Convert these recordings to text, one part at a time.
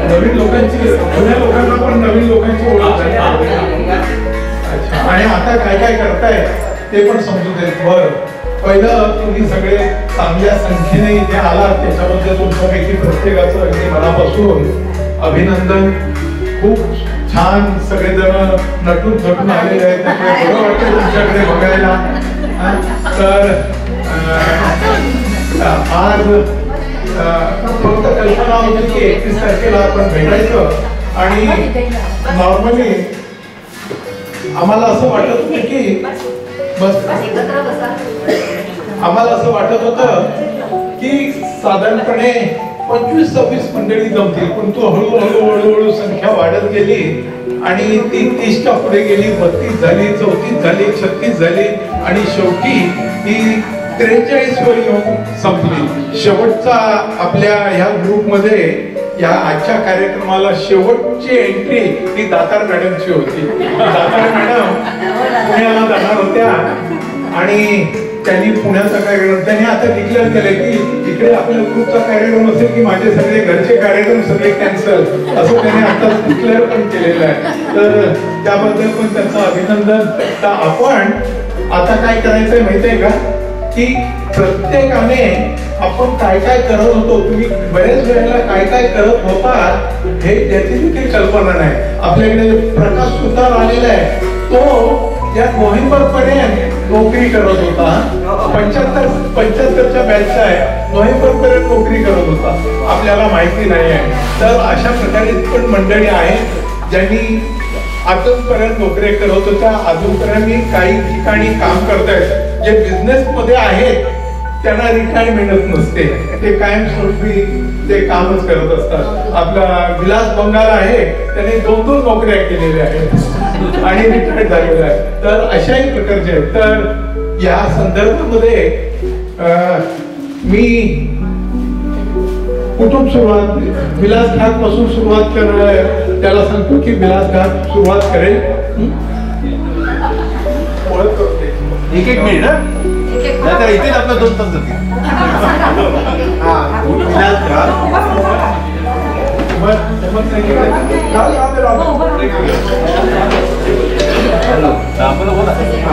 नवीन लोकांची जुन्या लोकांना पण नवीन लोकांची ओळख झाली. अच्छा, आणि आता काय काय करताय ते पण समजू देत. बरं, पहिलं तुम्ही सगळे चांगल्या संख्येने इथे आलात त्याच्याबद्दल तुमच्यापैकी प्रत्येकाचं अगदी मनापासून अभिनंदन. खूप छान सगळेजण नटून थटून आलेले आहेत, त्यामुळे बरं वाटतं तुमच्याकडे बघायला. तर आज फक्त कल्पना होती की 31 तारखेला आपण भेटायचं, आणि नॉर्मली आम्हाला असं वाटत होतं की आम्हाला असं वाटत होतं की साधारणपणे 25-26 मंडळी जमतील, पण तो हळूहळू संख्या वाढत गेली आणि ती 30च्या पुढे गेली, 32 झाली, 34 झाली, 36 झाली, आणि शेवटी ती 43 वर येऊन संपली. शेवटचा आपल्या ह्या ग्रुपमध्ये या आजच्या कार्यक्रमाला शेवटची एंट्री ही दातार मॅडमची होती. दातार मॅडम पुण्याला जाणार होत्या आणि त्यांनी पुण्याचा कार्यक्रम त्यांनी आता डिक्लेअर केलं की इकडे आपल्या ग्रुपचा कार्यक्रम असेल की माझे सगळे घरचे कार्यक्रम सगळे कॅन्सल, असं त्यांनी आता डिक्लेअर पण केलेलं आहे. तर त्याबद्दल पण त्यांचं अभिनंदन. तर आपण आता काय करायचंय माहितीये का, की प्रत्येकाने आपण काय काय करत होतो, तुम्ही बरेच वेळेला काय काय करत होता हे त्याची देखील कल्पना नाही. आपल्याकडे प्रकाश सुतार आलेला आहे, तो या नोव्हेंबर पर्यंत नोकरी करत होता. 75च्या बॅचचा आहे, नोव्हेंबर पर्यंत नोकरी करत होता, आपल्याला माहिती नाही आहे. तर अशा प्रकारे पण मंडळी आहेत ज्यांनी अजूनपर्यंत नोकरी करत होत्या, अजूनपर्यंत काही ठिकाणी काम करतायत. जे बिझनेस मध्ये आहेत त्यांना रिटायरमेंटच नसते, ते कायमस्वरूपी ते कामच करत असतात. आपला विलास बंगाल आहे, त्याने 2-2 नोकऱ्या केलेल्या आहेत आणि रिटायर्ड झालेला आहे. तर अशाही प्रकारचे आहेत. तर या संदर्भामध्ये मी कुठून सुरुवात, विलास घाट पासून सुरुवात करणार, त्याला सांगतो की विलास घाट सुरुवात करेल. ओळख करते, 1 मिनिट नाही तर इथेच आपला 2 तास जातील. विलास घाट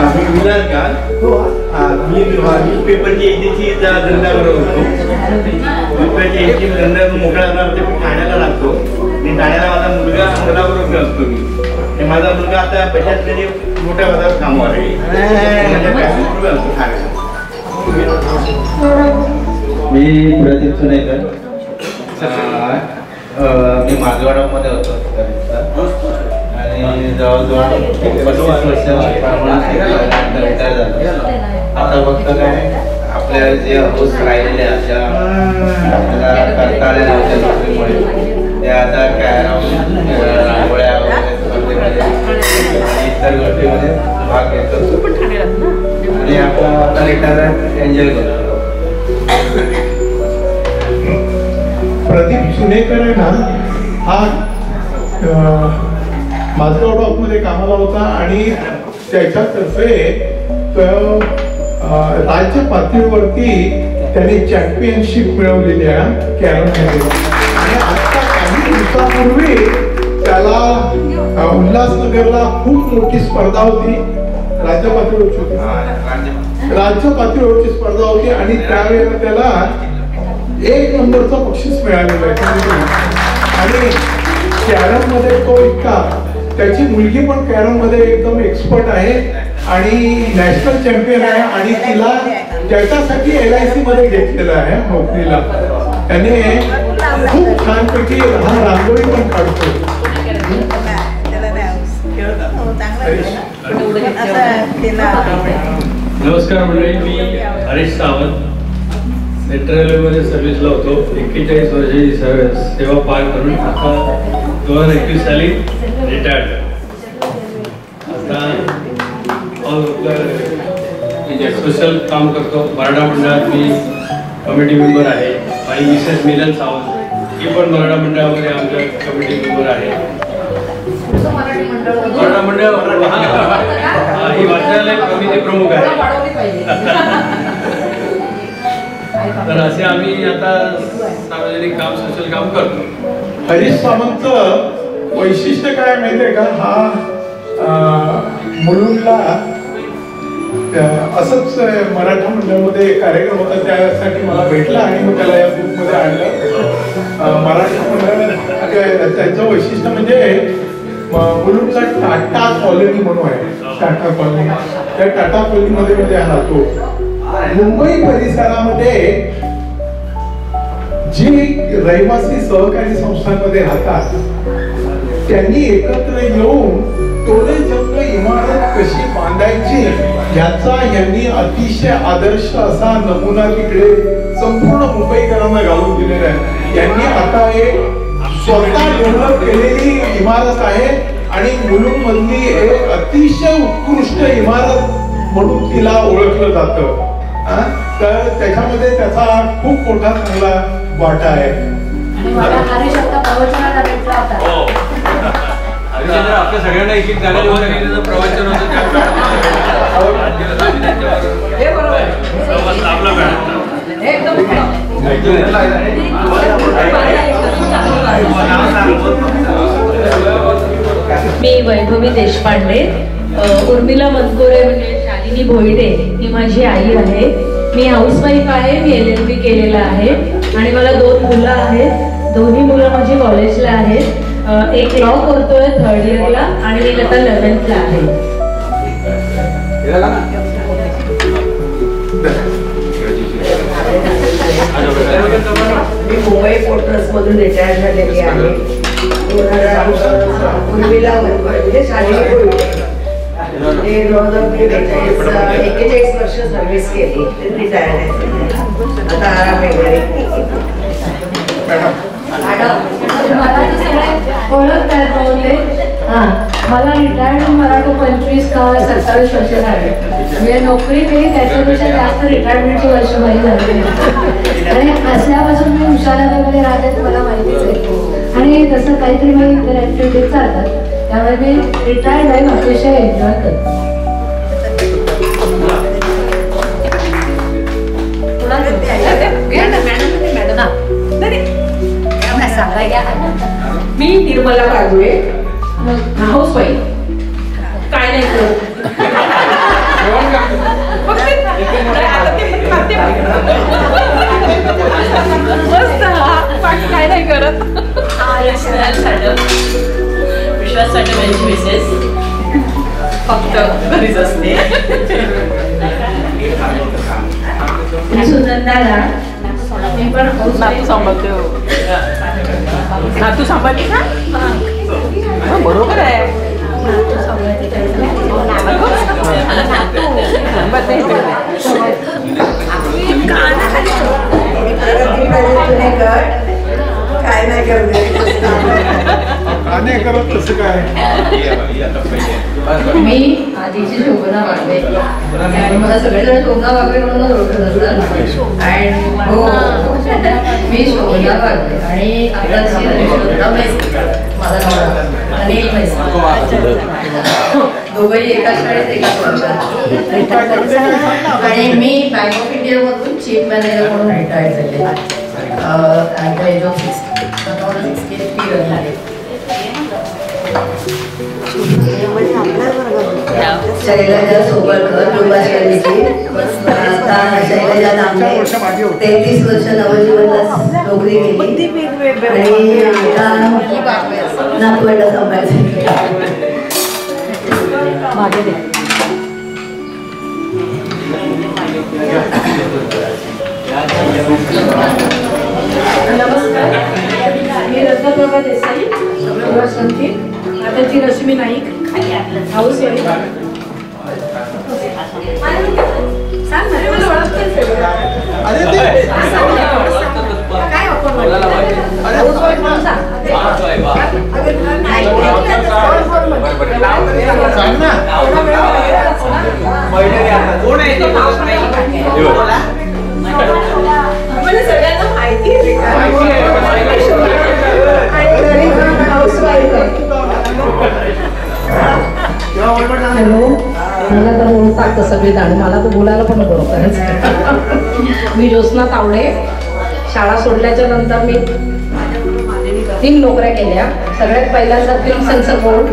मी विलास घाट, मी न्यूजपेपरची एजन्सी धंदा करत होतो. न्यूजपेपरची एजन्सी धंदा मोकळा होणार ते मी ठाण्याला लागतो. मी ठाण्याला माझा मुलगा मुलाबरोबर असतो. मी माझा मुलगा आता बजाजमध्ये मोठ्या पदावर कामावर आहे. मी प्रदीप सुनेकर, मी माजवाडामध्ये होतो आणि जवळजवळ 35 वर्ष रिटायर झालो. आता फक्त काय आपल्या जे हाऊस राहिलेले अशा करता आलेल्या होत्या नोकरीमुळे ते आता कॅरम, रांगोळ्या वगैरे स्पर्धेमध्ये इतर गोष्टीमध्ये भाग घेतो आणि आता रिटायर एन्जॉय करतो. प्रदीप सुनेकर आहे ना, हा माजगाव मध्ये कामाला होता आणि त्याच्यातर्फे राज्य पातळीवरती त्याने चॅम्पियनशिप मिळवलेली आहे कॅरममध्ये. आणि आता काही दिवसापूर्वी त्याला उल्हासनगरला खूप मोठी स्पर्धा होती, राज्य पातळीवरची होती, राज्य पातळीवरची स्पर्धा होती आणि त्यावेळेला त्याला 1 नंबरचं बक्षीस मिळालेलं आहे. आणि कॅरम मध्ये तो इतका, त्याची मुलगी पण कॅरम मध्ये एकदम एक्सपर्ट आहे आणि नॅशनल चॅम्पियन आहे आणि तिला त्याच्यासाठी LIC मध्ये घेतलेला आहे नोकरीला. त्याने खूप छानपैकी हा रांगोळी पण काढतो. नमस्कार मंडळी, मी हरीश सावंत, सेंट्रल रेल्वेमध्ये सर्व्हिसला होतो. 41 वर्षाची सेवा पार करून आता 2021 साली रिटायर्ड. आता सोशल काम करतो. मराठा मंडळात मी कमिटी मेंबर आहे. माझी मिसेस मिलन सावंत, ही पण मराठा मंडळामध्ये आमच्या कमिटी मेंबर आहे. मराठा मंडळ ही वाचनालय कमिटी प्रमुख आहे. तर असे आम्ही आता सार्वजनिक काम, सोशल काम करतो. हरीश सावंत वैशिष्ट्य काय माहितीये का, हा मुलुंडला असंच मराठा मंडळामध्ये कार्यक्रम होता, त्यासाठी मला भेटला आणि मग त्याला या ग्रुपमध्ये आणलं. मराठा मंडळ त्याचं वैशिष्ट्य म्हणजे मुलुंडला टाटा कॉलनी म्हणून आहे. टाटा कॉलनी, त्या टाटा कॉलनीमध्ये मध्ये राहतो. मुंबई परिसरामध्ये जी रहिवासी सहकारी संस्थांमध्ये राहतात त्यांनी एकत्र येऊन टोले जंग इमारत कशी बांधायची याचा यांनी अतिशय आदर्श असा नमुना तिकडे संपूर्ण मुंबईकरांना घालून दिलेला आहे. यांनी आता एक स्वतः डेव्हलप केलेली इमारत आहे आणि मुलुंड मधली एक अतिशय उत्कृष्ट इमारत म्हणून तिला ओळखलं जातं. तर त्याच्यामध्ये त्याचा खूप मोठा चांगला वाटा आहे. आपल्या सगळ्यांना एक एक जागा प्रवचन मी वैभवी देशपांडे, उर्मिला मनकोरे म्हणजे शालिनी भोईडे ही माझी आई आहे. मी हाऊसवाईफ आहे. मी LLB केलेलं आहे आणि मला 2 मुलं आहेत. दोन्ही मुलं माझी कॉलेजला आहेत. एक लॉ करतोय 3rd इयरला आणि एक आता 11thला आहे. मी मुंबई पोर्ट ट्रस्ट मधून रिटायर झालेली आहे. उर्मिला मनकोरे म्हणजे शालिनी भोईडे. 41 वर्ष सर्व्हिस केली, रिटायर आहे. आता आराम वगैरे. मला रिटायर्ड मराठा 25 का 27 वर्ष झाले. म्हणजे नोकरी केली त्याच्यापेक्षा जास्त रिटायरमेंटची वर्ष माझी झाली आणि असल्यापासून मी हुशारामध्ये राहते मला माहितीच आहे. आणि तसं काहीतरी माझी इतर ऍक्टिव्हिटीज चालतात, त्यामुळे मी रिटायर्ड लाईफ अतिशय एन्जॉय करते. मी निर्मला बागुळे, हाऊसवाईफ. काय नाही करत. काय नाही करत. विश्वास साठवण्याची मिसेस, फक्त घरीच असते. सुनंदाला मी पण नातू सांभाळते. नातू सांभाळते का? बरोबर आहे. काय नाही करत तसं काय. मी आधीची शोभना वागवे आणि मला सगळेजण शोभना वागवे म्हणून ओळखत असतात. आणि हो, मी शोभना वागवे आणि आताची शोभना मैस्त्री, माझा नवरा अनिल मैस्त्री. दोघंही एका शाळेत एका वर्गात. आणि मी बँक ऑफ इंडिया मधून चीफ मॅनेजर म्हणून रिटायर्ड झाले. At the age of 63 years झाले. शैलजा सोबळकर, कृपा शैलीची. आता शैलजा आमचे 33 वर्ष नवजीवनात नोकरी केली आणि आता नातवंड सांभाळायचे. नमस्कार, मी रत्नप्रभा देसाई, आताची रश्मी नाईक, हाऊस वाईफ. सगळ्यांना माहिती हॅलो, मला तर ओळखतात सगळे जाण, मला तर बोलायला पण बरोबर. मी ज्योत्स्ना तावडे. शाळा सोडल्याच्या नंतर मी 3 नोकऱ्या केल्या. सगळ्यात पहिल्यांदा फिल्म सेन्सर बोर्ड,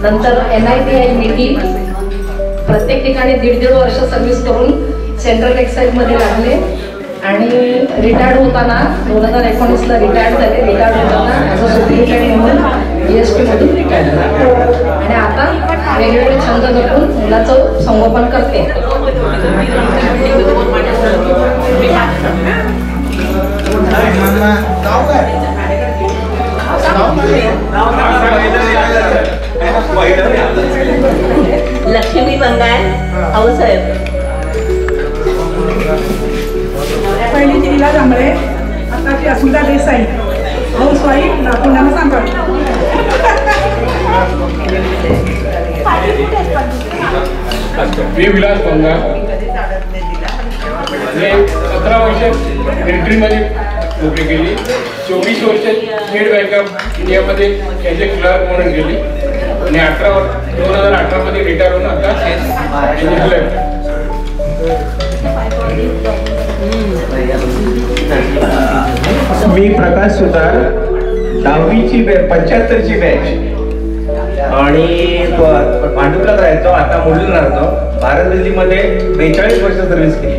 नंतर NITI प्रत्येक ठिकाणी 1.5 वर्ष सर्व्हिस करून सेंट्रल एक्साईजमध्ये लागले आणि रिटायर्ड होताना 2019ला रिटायर्ड झाले. रिटायर्ड होताना ॲज अ सुपरिटेंडेंट म्हणून GST मधून रिटायर्ड झाले आणि आता वेगवेगळे छंद जपून मुलाचं संगोपन करते. लक्ष्मी बंगाल आऊसाहेब. पहिली जिल्हा जांभळे, आता ती अस्मिता देसाई, हाऊस वाईफ, नातूंना सांभाळ. मी विलास बंगाल. मी 17 वर्ष मिलिटरीमध्ये नोकरी केली. 24 वर्ष स्टेट बँक ऑफ इंडियामध्ये ॲज ए क्लर्क म्हणून गेली आणि 2018 मध्ये रिटायर होऊन आता मी प्रकाश सुतार, 10वीची 75ची बॅच आणि भांडुपला राहायचो, आता मुलीला राहतो. भारत दिल्लीमध्ये 42 वर्ष सर्व्हिस केली.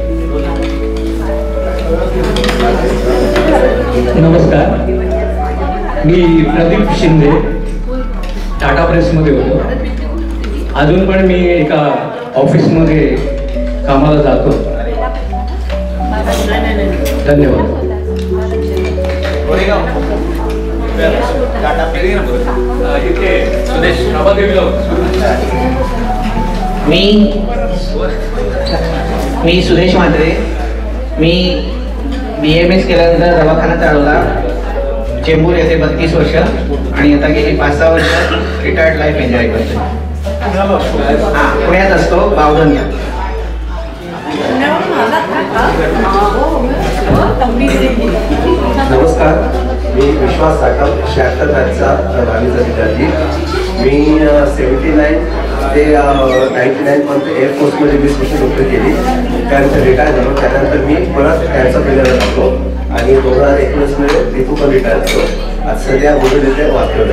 नमस्कार, मी प्रदीप शिंदे, टाटा प्रेसमध्ये होतो. अजून पण मी एका ऑफिसमध्ये कामाला जातो. धन्यवाद. मी सुदेश म्हात्रे. मी BMS केल्यानंतर दवाखाना चालवला चेंबूर येथे 32 वर्ष आणि आता गेली 5-6 वर्ष रिटायर्ड लाईफ एन्जॉय करतो. पुण्यात असतो, बावधन. नमस्कार, मी विश्वास साठव, 76 बॅचचा दहावीचा विद्यार्थी. मी 79 ते 99 पर्यंत एअरफोर्समध्ये 20 वर्ष नोकरी केली. त्यानंतर रिटायर झालो. त्यानंतर मी परत कॅन्सर केलेला लागतो आणि 2019मध्ये तिथून पण रिटायर झालो. आज सध्या मोबाईल येथे वाचलं.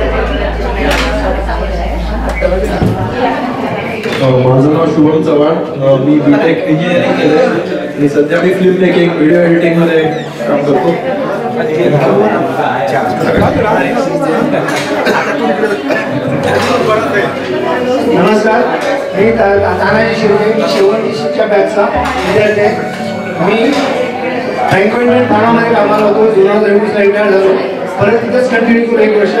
माझं नाव शुभम चव्हाण. मी BTech इंजिनिअरिंग केलं आणि सध्या मी फिल्म मेकिंग, व्हिडिओ एडिटिंगमध्ये काम करतो. नमस्कार, मी तानाजी शिर्के, शेवटच्या बॅचचा विद्यार्थी आहे. मी बँकवेंट ठाण्यामध्ये कामाला होतो. 2019ला रिटायर झालो. परत तिथंच कंटिन्यू केलं 1 वर्ष.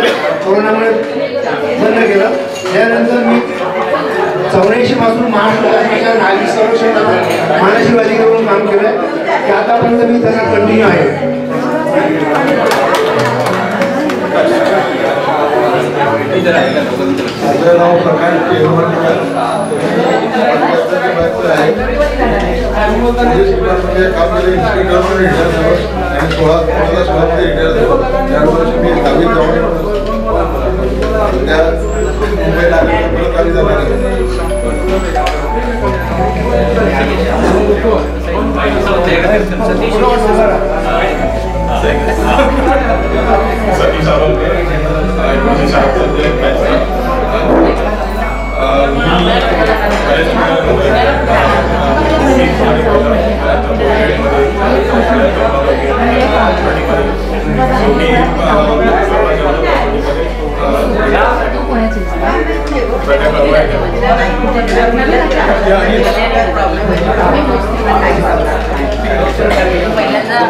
कोरोनामुळे बंद केलं. त्यानंतर मी 84 पासून महाराष्ट्र नागरिक संरक्षण मानसिक अधिकाऱ्याकडून काम केलं. ते आतापर्यंत मी त्याचा कंटिन्यू आहे. माझं नाव प्रकाश काम केलं. इन्स्पेक्टर म्हणून रिटायर झालो आणि 16 मध्ये रिटायर झालो. 4 वर्ष मी 10वीत जाऊन त्या मुंबईला परत गावी जाणार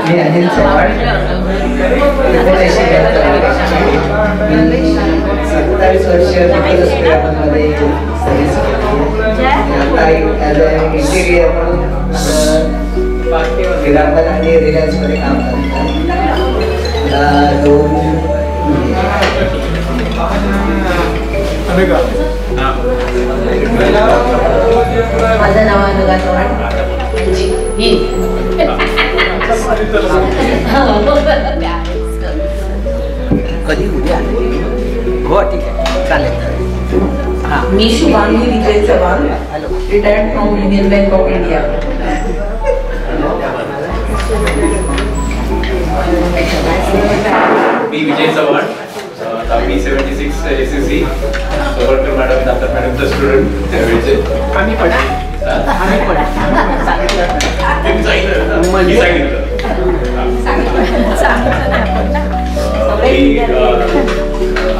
मी अनिल चव्हाण, 27 वर्ष मध्ये सर्व्हिस केली. आता ॲज अ इंटिरियर म्हणून फिरापत आणि रिलायन्समध्ये काम करतो. माझं नाव अनुगा चव्हाण. कधी उद्या हो ठीक आहे चालेल. मी Shubhangi Vijay Chavan, retired from union bank of India. मी Vijay Chavan, B76 SSC Sobalkar madam, Datar मॅडमचा स्टुडंट त्यावेळेचे. आम्ही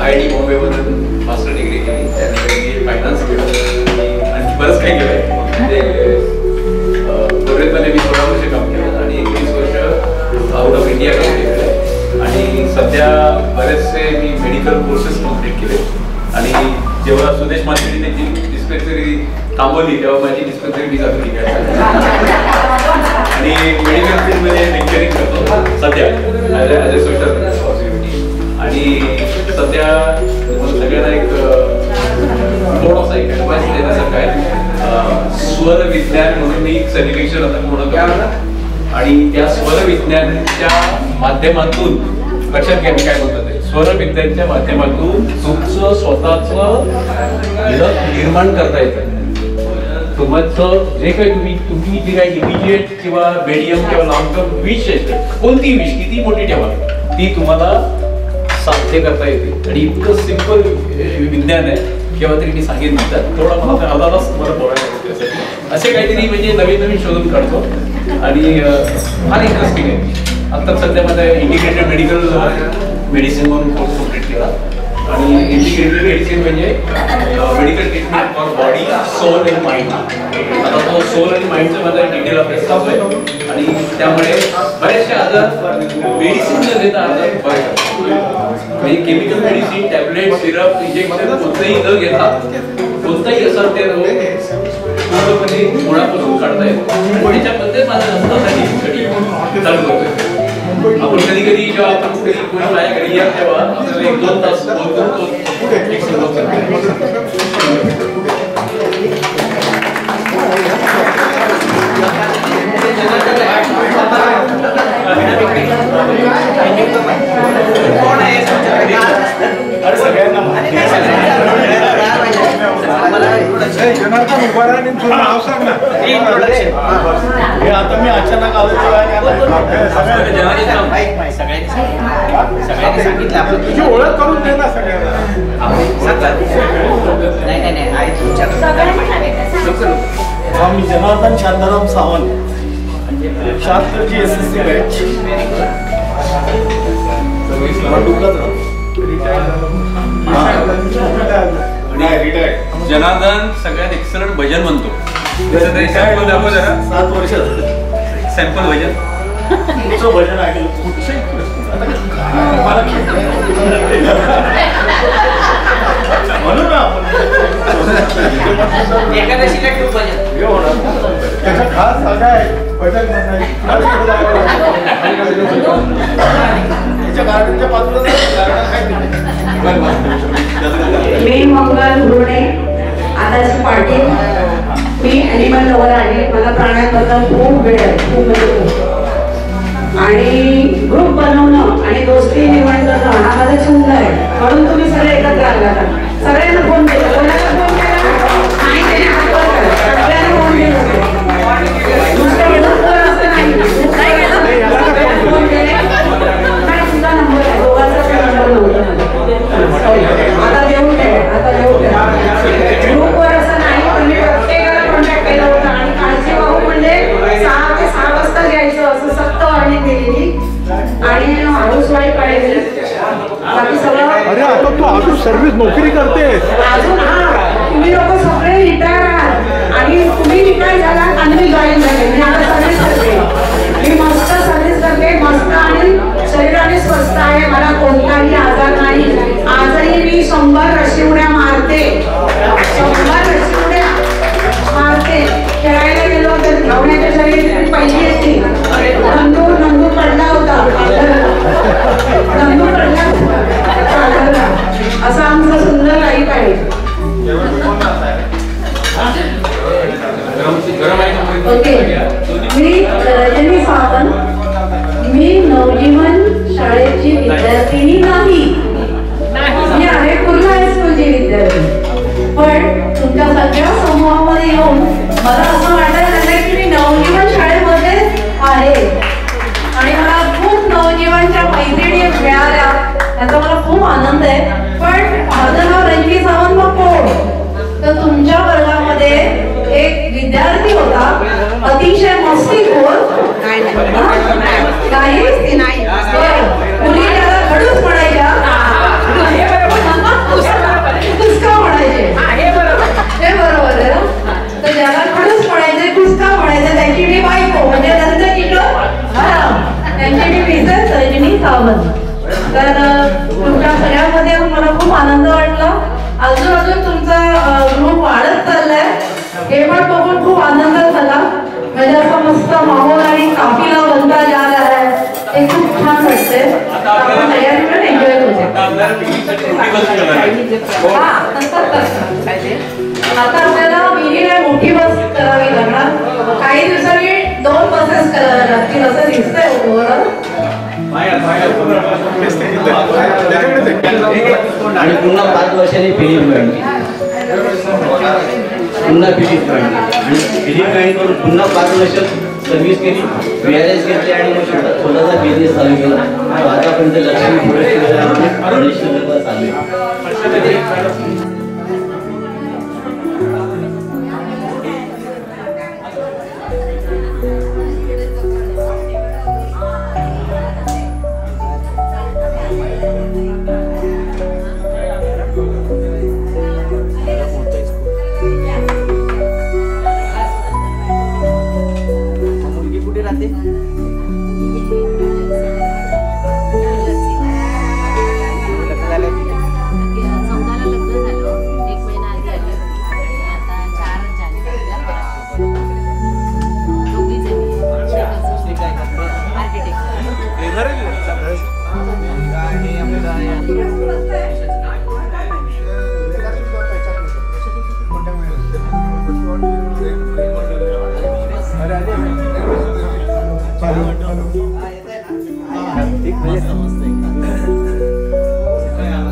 IIT बॉम्बेमधून मास्टर डिग्री केली, त्यानंतर मी फायनान्स केलं आणि बरंच काही केलंय. गुजरातमध्ये मी 16 वर्ष काम केलं आणि 21 वर्ष आउट ऑफ इंडिया काम केलं आणि सध्या बरेचसे मी मेडिकल कोर्सेस कम्प्लीट केले. आणि जेव्हा सुदेश मात्रेने त्याची डिस्पेन्सरी थांबवली तेव्हा माझी डिस्पेन्सरी मी चालू केली आणि मेडिकल फील्डमध्ये लेक्चरिंग करतो सध्या ॲज अ सोशल रिस्पॉन्सिबिलिटी. आणि सध्या सगळ्यांना एक थोडासा एक ॲडवाइस देण्यासारखं आहे. स्वर विज्ञान म्हणून मी एक सर्टिफिकेशन आता पूर्ण करतो आणि त्या स्वर विज्ञानाच्या माध्यमातून लक्षात घ्या मी काय बोलतो ते. स्वर विज्ञानाच्या माध्यमातून तुमचं स्वतःचं निर्माण करता येतं. तुमचं जे काही तुम्ही जी काही इमिजिएट किंवा मीडियम किंवा लॉंग टर्म विश आहे, कोणती विश किती मोठी ठेवा ती तुम्हाला साध्य करता येते. आणि इतकं सिंपल विज्ञान आहे. केव्हा तरी मी सांगितलं थोडा मला अर्धा तास तुम्हाला बोलायला त्यासाठी असे काहीतरी म्हणजे नवीन नवीन शोधून काढतो आणि फार इंटरेस्टिंग आहे. आता सध्या माझा इंटिग्रेटेड मेडिकल मेडिसिन म्हणून कोर्स कम्प्लीट केला आणि इंटिग्रेटेड मेडिसिन म्हणजे medical treatment for body, soul and mind. आता तो सोल आणि माइंडचा माझा डिटेल अभ्यास चालू आहे आणि त्यामुळे बरेचसे आजार मेडिसिनच्या देता आजार बरे म्हणजे chemical medicine, tablet, syrup, injection कोणतंही न घेता कोणताही असा ते रोग पूर्णपणे मुळापासून काढता येतो. त्याच्यामध्ये माझं असण्यासाठी चालू करतोय. आपण कधी कधी जेव्हा आपण कोणी माझ्या घरी या तेव्हा आपल्याला 1-2 तास बोलतो. आता मी अचानक आलो तुझी ओळख करून दे ना सगळ्यांना. मी जनार्दन शांताराम सावंत, 76ची SSC बॅच. जनार्दन सगळ्यात एक्सलंट भजन म्हणतो. सॅम्पल दाखव जरा. 7 वर्ष सॅम्पल भजन तुमचं भजन ऐकलं कुठचंही म्हणून आपण एकादशीला खूप भजन त्याचा खास जागा आहे भजन गार्डनच्या बाजूला मी मंगल गुरुडे, आताची पाटील. मी ॲनिमल लवर आहे. मला प्राण्यांबद्दल खूप वेळ आहे, खूप म्हणजे खूप. आणि ग्रुप बनवणं आणि दोस्ती निर्माण करणं हा माझा छंद आहे. म्हणून तुम्ही सगळे एकत्र आला. सगळ्यांना फोन केला, कोणाला फोन केला नाही त्याने हात वर करा. सगळ्यांना फोन केला. नुसतं असं नाही फोन केले. तुमचा नंबर आहे, दोघांचा नंबर नव्हता. आता देऊ दे, आता देऊ दे. ग्रुपवर असं नाही, पण मी प्रत्येकाला कॉन्टॅक्ट केला होता. आणि काळजीवाहू म्हणजे 6 ते 6 वाजता घ्यायचं असं सक्त वाढणी दिलेली. आणि हाऊस वाईफ आहे बाकी सगळं. अरे आता तू अजून सर्व्हिस नोकरी करते अजून. हा तुम्ही लोक सगळे रिटायर आहात आणि तुम्ही रिटायर झालात आणि मी जॉईन झाले. मी आता सर्व्हिस करते. मी मस्त सर्व्हिस करते, मस्त आणि शरीराने स्वस्थ आहे. मला कोणताही आजार नाही. आजही मी 100 रशी उड्या मारते. 100 रशी उड्या मारते. खेळायला गेलो तर धावण्याच्या शरीर पहिली असते. नंदूर पडला होता, नंदूर पडला असा आमचं सुंदर लाईफ आहे. ओके, मी रजनी सावंत. मी नवजीवन शाळेची विद्यार्थिनी नाही. मी आहे पूर्ण हायस्कूलची विद्यार्थी. पण तुमच्या सगळ्या समूहामध्ये येऊन मला असं वाटायला लागलं की मी नवजीवन शाळेमध्ये आहे. आणि मला खूप नवजीवनच्या मैत्रिणी मिळाल्या, त्याचा मला खूप आनंद आहे. देन आपण तयारी पण एन्जॉय करू शकतो. आता आपल्याला मिनी आणि मोठी बस करावी लागणार. काही दिवसांनी 2 बसेस कराव्या लागतील असं दिसतंय ओव्हरऑल. आणि पुन्हा 5 वर्षांनी फिलिप काढली, पुन्हा फिलिप काढली आणि फिलिप काढली करून पुन्हा 5 वर्ष सर्व्हिस केली, VRS घेतली आणि मग स्वतःचा बिझनेस चालू केला. आतापर्यंत लक्ष्मी पुढे चालू आहे.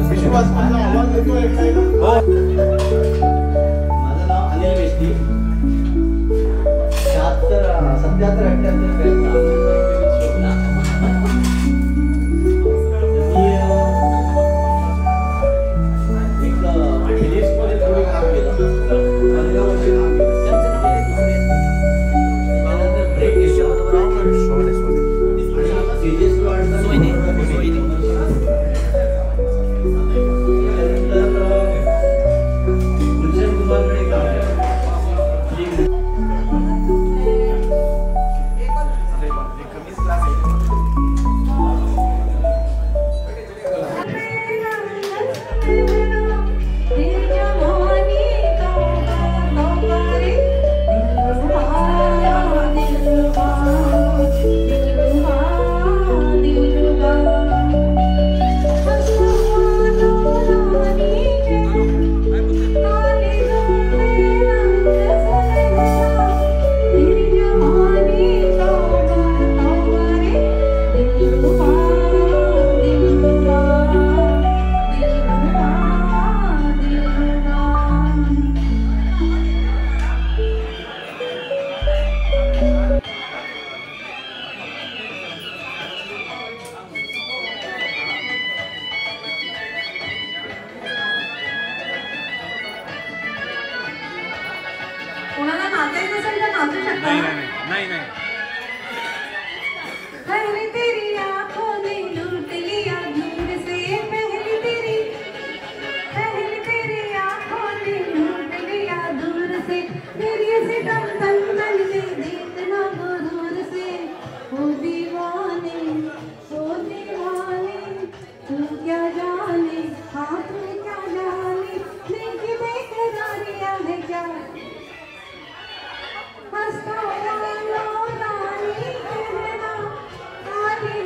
विश्वास माझा आवाज येतोय काय? माझं नाव अनिल मेस्ती, 77 78 कोणाला नाचायचं असेल तर नाचू शकता. नाही नाही पहली तेरी आंखों ने लूट लिया दूर से, पहली तेरी आंखों ने लूट लिया दूर से, तेरी सितम तन मन में देखना वो दूर से. ओ दीवाने तू क्या जाने, हाँ तू क्या जाने, देखी बेकरारियां है क्या. हंसता हुआ लो रानी कहना, काली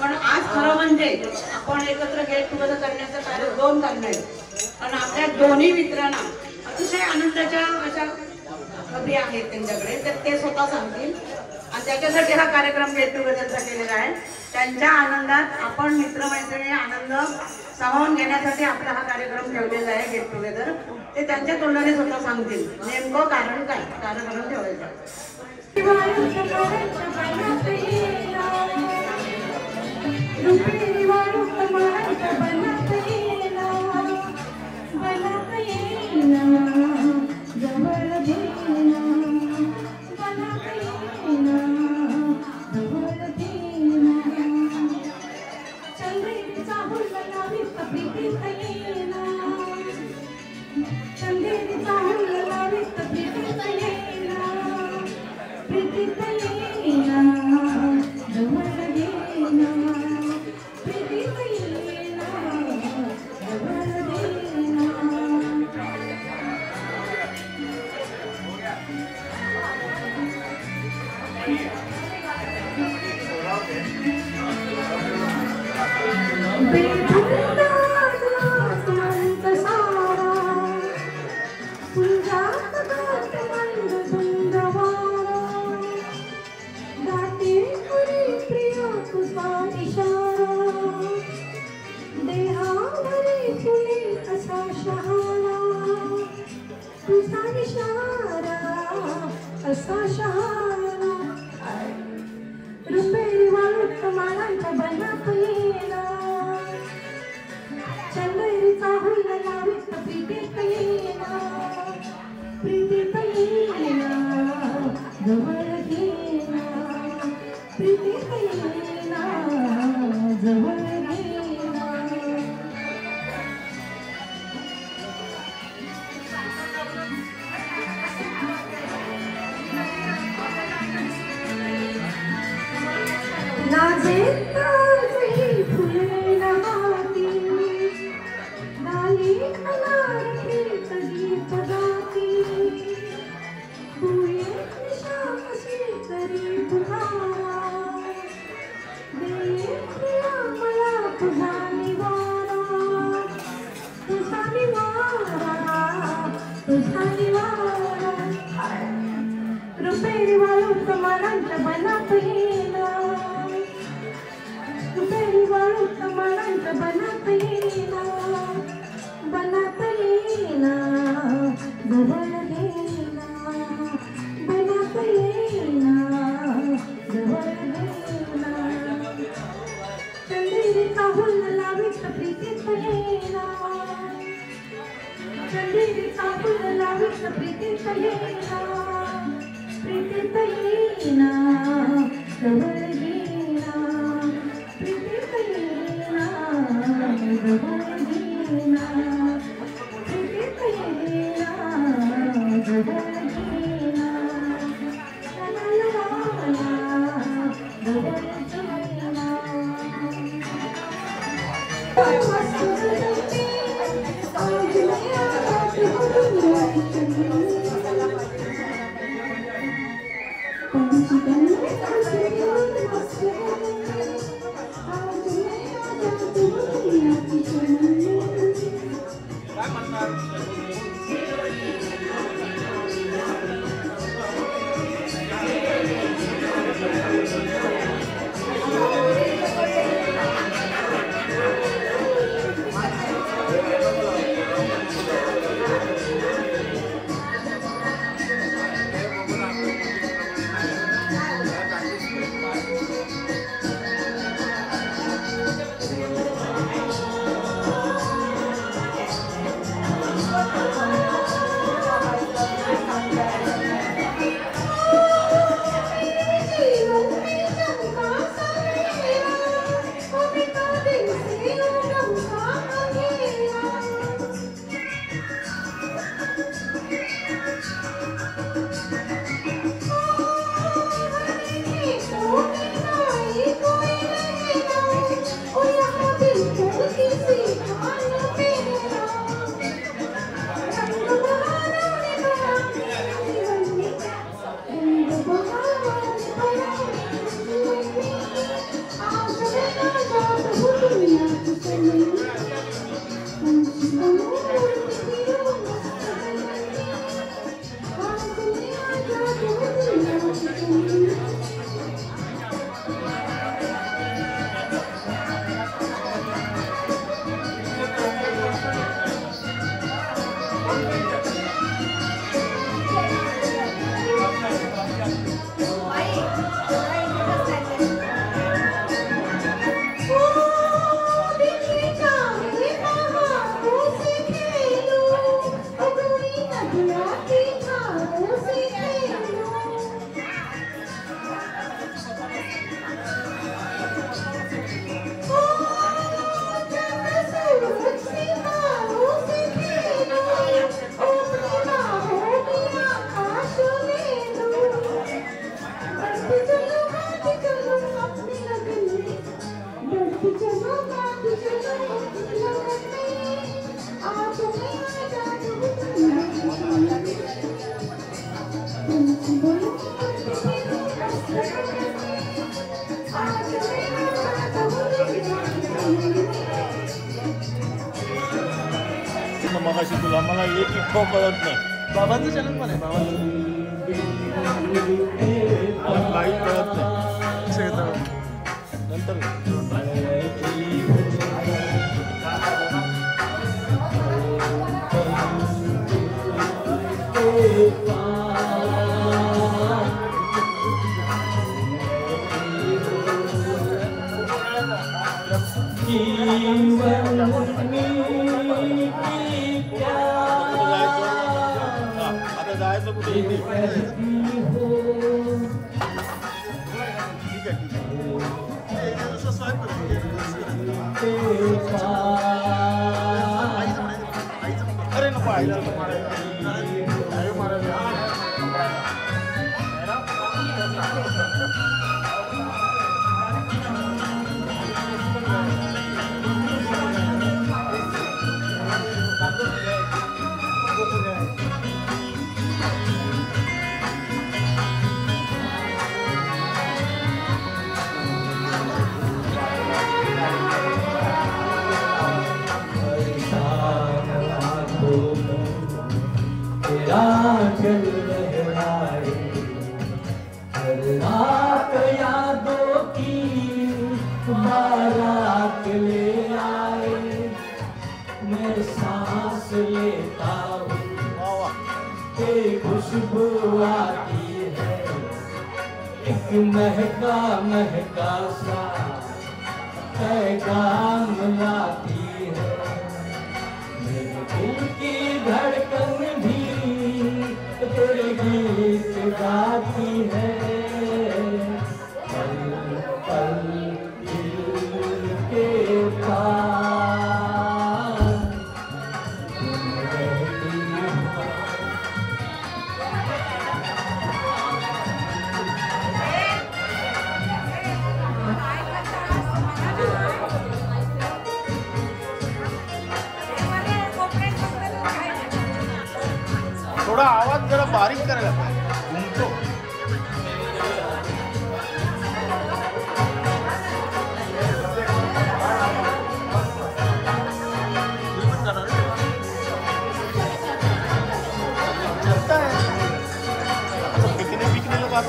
पण आज खरं म्हणजे आपण एकत्र गेट टुगेदर करण्याचं कार्य 2 कारण आहेत. आणि आपल्या दोन्ही मित्रांना अतिशय आनंदाच्या अशा खबरी आहेत त्यांच्याकडे, तर ते स्वतः सांगतील. आणि त्याच्यासाठी हा कार्यक्रम गेट टुगेदरचा केलेला आहे. त्यांच्या आनंदात आपण मित्रमैत्रिणी आनंद सामावून घेण्यासाठी आपला हा कार्यक्रम ठेवलेला आहे गेट टुगेदर. ते त्यांच्या तोंडाने स्वतः सांगतील नेमकं कारण काय कार्यक्रम ठेवायचा. मगाशी तुला मला एक इतकं कळत नाही. बाबांचं चॅनल पण आहे. बाबांचं काही कळत नाही. नंतर आता जायचं कुठे? अरे नको आईला चल लहराए हर रात यादों की बारात ले आए मैं सांस लेता हूँ तेरी खुशबू आती है एक महका महका सा पैगाम लाती है मेरे दिल की धड़कन भी तेरे गीत गाती है पल पल दिल के पास तुम रहती हो। थोड़ा आवाज जरा बारीक करायला पाहिजे. घुमतो. पिकने बात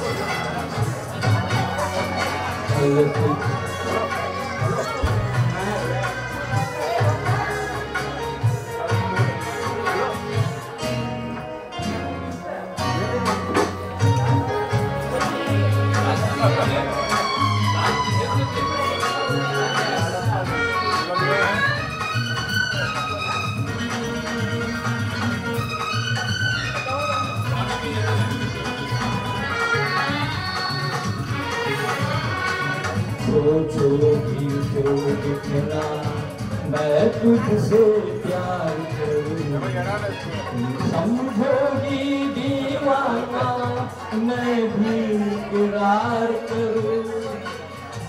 सोचो भी तो कितना मैं तुझसे प्यार करूं समझोगी दीवाना मैं भी इकरार करूं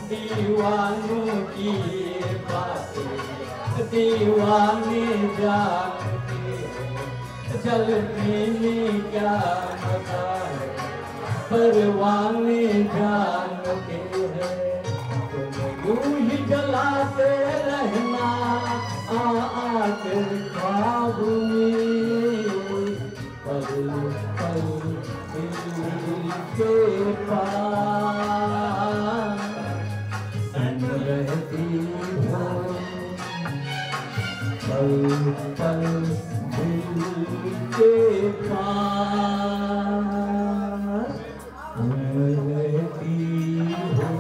दीवानों की ये बातें दीवाने जानते हैं जलने में क्या मजा है परवाने जानते हैं यूं ही जलाते रहना आकर ख्वाब में पल पल दिल के पास तुम रहती हो पल पल दिल के पास तुम रहती हो।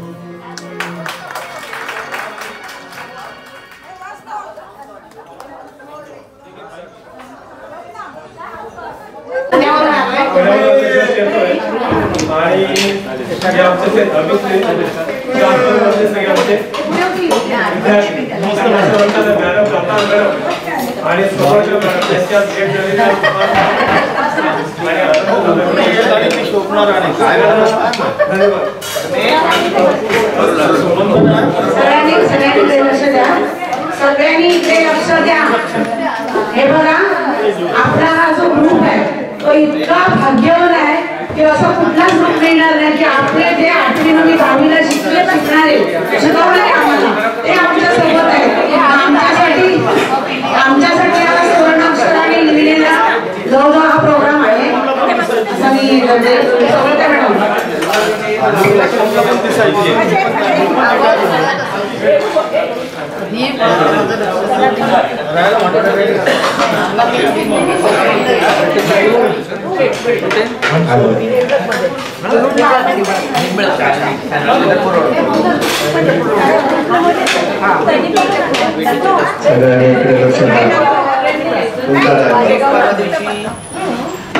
आणि सगळे आमचे ते अभिनेते सगळे आमचे विद्यार्थी मस्त मस्त वाटतात मॅडम प्रताप मॅडम आणि समोरच्या मॅडम त्यांच्या भेट झालेल्या सगळ्यांनी लक्ष द्या, सगळ्यांनी इकडे लक्ष द्या. हे बघा, आपला हा जो ग्रुप आहे तो इतका भाग्यवान आहे की असं कुठलाच ग्रुप मिळणार नाही की आपले जे 8वी 9वी 10वीला शिकणारे शिकवणारे आम्हाला ते आमच्या सोबत आहे. आमच्यासाठी हा सुवर्णाक्षराने लिहिलेला जवळजवळ हा प्रोग्राम आहे असं मी समजते मॅडम.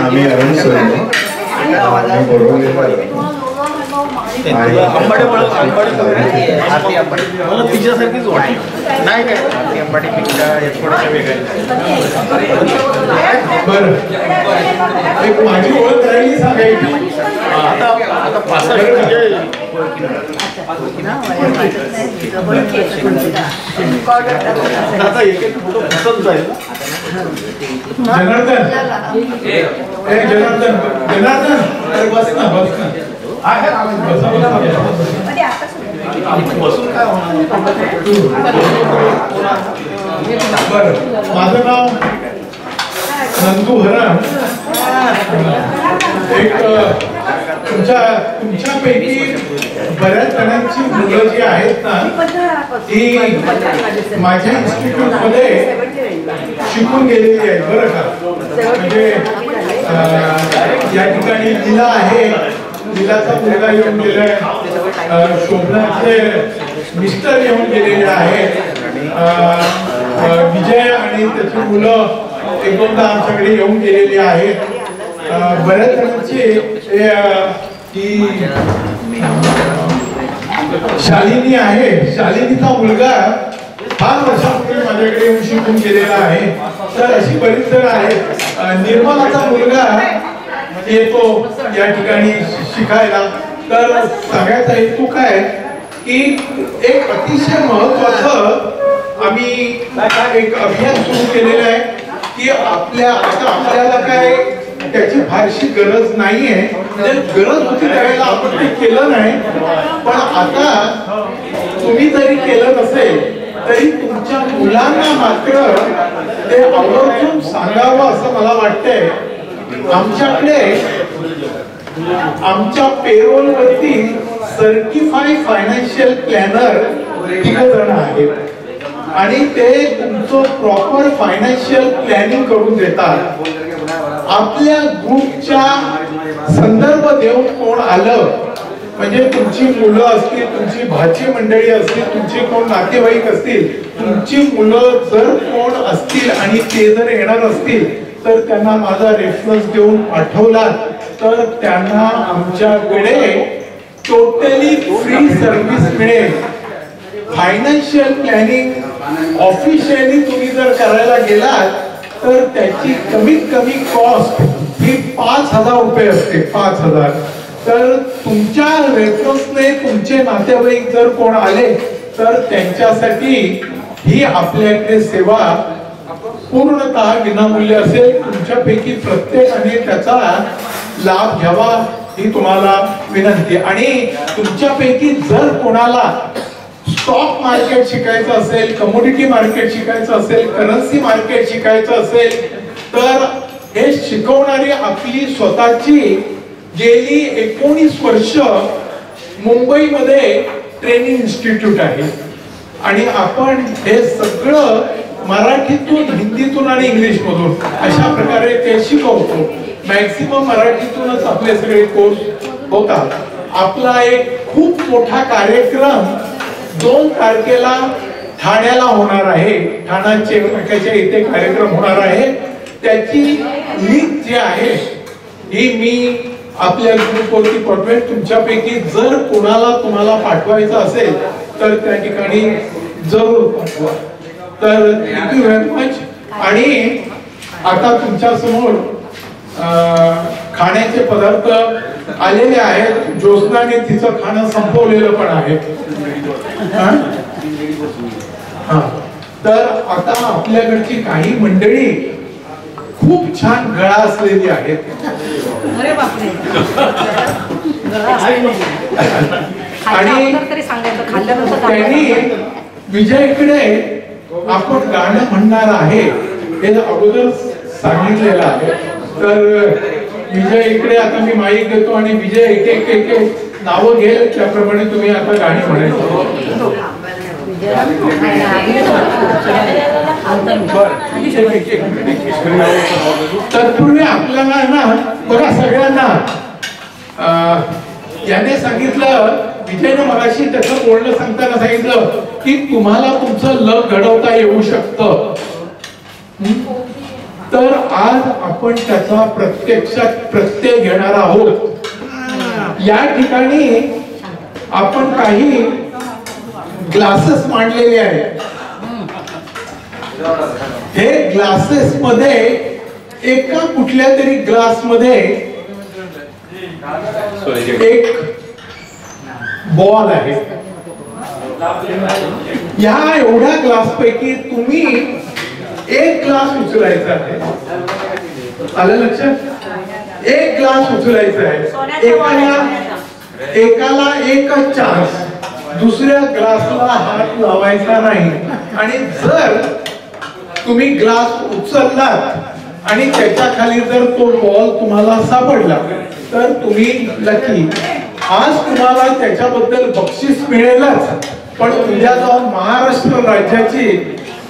आम्ही अरुण सोयने मला तिच्यासारखीच वाटली नाही काय आरती अंबाडीपेक्षा थोडंसं बरं माझी ओळख राहिली सांगायची आता आता आता एक एक फोटो पसंत जाईल जनार्दन जनार्दन जनार्दन अरे बस ना बसून काय होणार. बरं माझं नाव नंदू हरण. एक तुमच्यापैकी बऱ्याच जणांची मुलं जी आहेत ना ती माझ्या इन्स्टिट्यूट मध्ये शिकून गेलेली आहेत बरं का. म्हणजे या ठिकाणी लीला आहे, लीलाचा मुलगा येऊन गेलाय, शोभनाचे मिस्टर येऊन गेलेले आहेत, विजय आणि त्याची मुलं एक दोनदा आमच्याकडे येऊन गेलेली आहेत. बऱ्याच जणांची की शालिनी आहे, शालिनीचा मुलगा 5 वर्षापूर्वी माझ्याकडे येऊन शिकून गेलेला आहे. तर अशी बरीच जण आहेत. निर्मलाचा मुलगा येतो या ठिकाणी शिकायला. तर सगळ्याचा हेतू काय की एक अतिशय महत्वाचं आम्ही एक अभियान सुरू केलेलं आहे की आपल्याला काय त्याची फारशी गरज नाहीये. गरज होती त्यावेळेला आपण ते केलं नाही, पण आता तुम्ही जरी केलं नसेल तरी तुमच्या मुलांना मात्र ते आवर्जून सांगावं असं मला वाटतंय. आमच्याकडे आमच्या पेरोल वरती सर्टिफाईड फायनान्शियल प्लॅनर 3 जण आहेत आणि ते तुमचं प्रॉपर फायनान्शियल प्लॅनिंग करून देतात. आपल्या ग्रुपच्या संदर्भ देऊन कोण आलं म्हणजे तुमची मुलं असतील, तुमची भाची मंडळी असतील, तुमचे कोण नातेवाईक असतील, तुमची मुलं जर कोण असतील आणि ते जर येणार असतील तर त्यांना माझा रेफरन्स देऊन पाठवला तर त्यांना आमच्याकडे टोटली फ्री सर्व्हिस मिळेल. फायनान्शियल प्लॅनिंग ऑफिशियली तुम्ही जर करायला गेलात तर त्याची कमीत कमी कॉस्ट ही 5,000 रुपये असते. 5,000. तर तुमच्या रेफरन्सने तुमचे नातेवाईक जर कोण आले तर त्यांच्यासाठी ही आपल्याकडे सेवा पूर्णतः विनामूल्य असेल. तुमच्यापैकी प्रत्येकाने त्याचा लाभ घ्यावा ही तुम्हाला विनंती. आणि तुमच्यापैकी जर कोणाला स्टॉक मार्केट शिकायचं असेल, कमोडिटी मार्केट शिकायचं असेल, करन्सी मार्केट शिकायचं असेल तर हे शिकवणारी आपली स्वतःची गेली 19 वर्ष मुंबईमध्ये ट्रेनिंग इन्स्टिट्यूट आहे आणि आपण हे सगळं मराठीतून, हिंदीतून आणि इंग्लिश मधून अशा प्रकारे ते शिकवतो. मॅक्सिमम मराठीतूनच आपले सगळे कोर्स होतात. आपला एक खूप मोठा कार्यक्रम 2 तारखेला ठाण्याला होणार आहे. ठाण्याच्या इथे कार्यक्रम होणार आहे. त्याची लिंक जी आहे ही मी आपल्या ग्रुपवरती पाठवेल. तुमच्यापैकी जर तुम्हाला पाठवायचं असेल तर त्या ठिकाणी जरूर पाठवा. तर थँक्यू व्हेरी मच. आणि आता तुमच्या समोर खाण्याचे पदार्थ आलेले आहेत. ज्योत्स्नाने तिचं खाणं संपवलेलं पण आहे. तर आता आपल्याकडची काही मंडळी खूप छान गळा असलेली आहेत. आणि त्यांनी विजयकडे आपण गाणं म्हणणार आहे हे अगोदर सांगितलेलं आहे. तर विजय इकडे आता मी माईक देतो आणि विजय एक एक एक एक नावं घेईल त्याप्रमाणे तुम्ही आता गाणी म्हणायचं. तत्पूर्वी आपल्याला ना बघा सगळ्यांना याने सांगितलं, विजयने मगाशी त्याचं बोलणं सांगताना सांगितलं की तुम्हाला तुमचं लग घडवता येऊ शकतं. तर आज आपण त्याचा प्रत्यक्षात प्रत्यय घेणार आहोत. या ठिकाणी आपण काही ग्लासेस मांडलेले आहेत. हे ग्लासेस मध्ये एका कुठल्या तरी ग्लास मध्ये एक बॉल आहे. या एवढ्या ग्लास पैकी तुम्ही एक ग्लास उचलायचा आहे. आलं लक्षात? एक ग्लास उचलायचा आहे. एकाला एकच चान्स, दुसऱ्या ग्लासला हात लावायचा नाही. आणि जर तुम्ही ग्लास उचललात आणि त्याच्या खाली जर तो बॉल तुम्हाला सापडला तर तुम्ही लकी. आज तुम्हाला त्याच्याबद्दल बक्षीस मिळेलच, पण उद्या जाऊन महाराष्ट्र राज्याची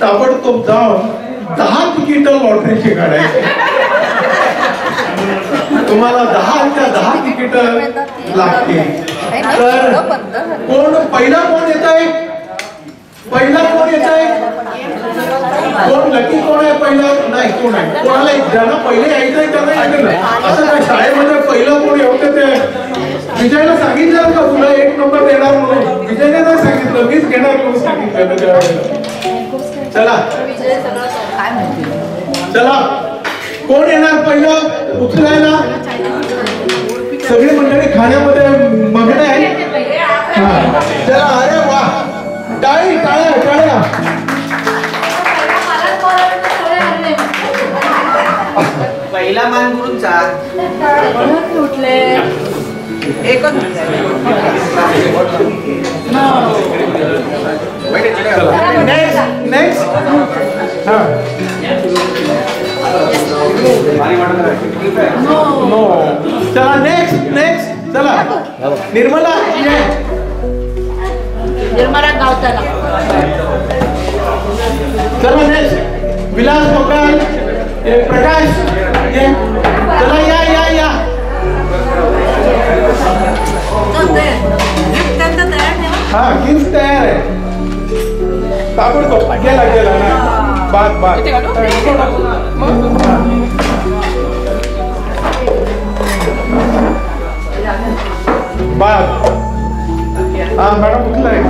ताबडतोब जाऊन 10 तिकीटं लॉटरीची काढायची. तुम्हाला 10 तिकीटं लागतील. तर पहिला कोण येत आहे? कोण लकी कोण आहे? पहिला नाही कोण आहे? कोणाला ज्यांना पहिले यायचंय त्यांना यायचं नाही. असं काय शाळेमध्ये पहिलं कोण येतं ते विजयला सांगितलं का तुला 1 नंबर देणार म्हणून? विजयने नाही सांगितलं, मीच घेणार म्हणून सांगितलं त्यावेळेला. चला कोण येणार पहिलं उचलायला? सगळी मंडळी खाण्यामध्ये मग्न आहे. चला, अरे वा, टाळ्या. पहिला मान गुरुचा उठले एकच. नेक्स्ट चला नेक्स्ट चला निर्मला गावताना. चला नेक्स्ट विलास मोकाल, प्रकाश चला या हा गिफ्ट तयार आहे. ताबडतोब गेला ना बाद हा मॅडम कुठला आहे?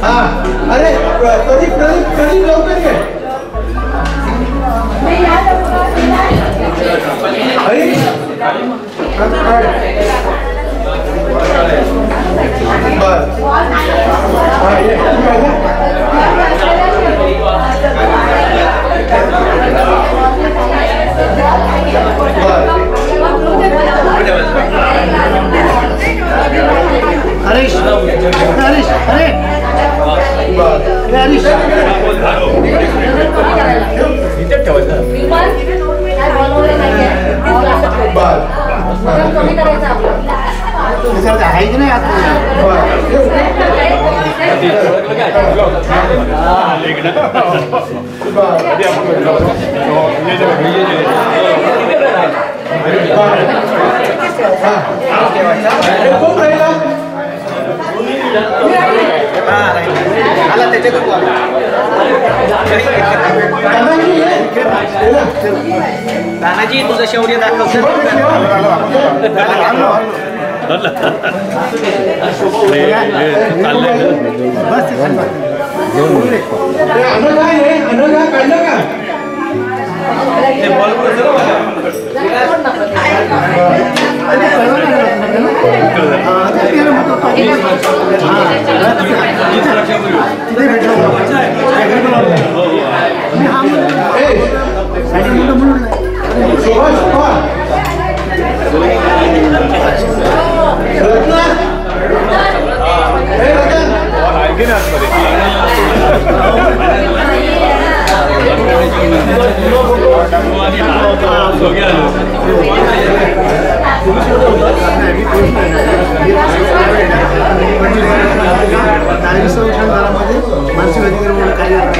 हा अरे प्रदीप लवकर घे. अरे विचारते आहे की नाही तानाजी तुझं शौर्य दाखव. मानसिक अधिकारी म्हणून कार्यरत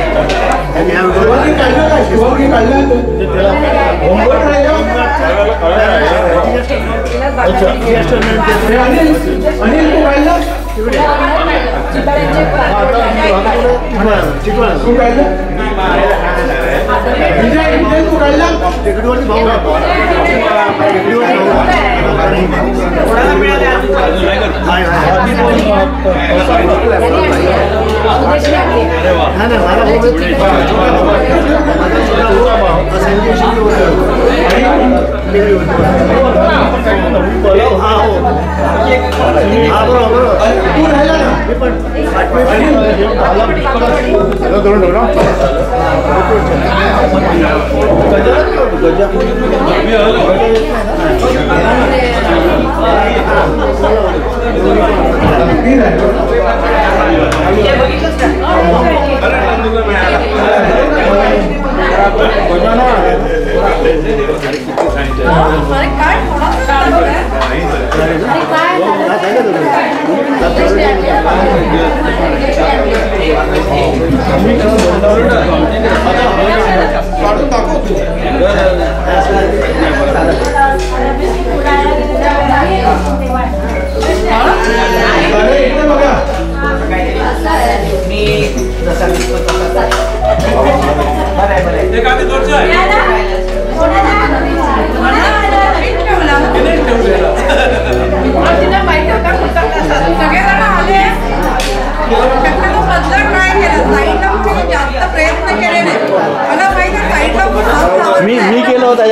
मी केला होता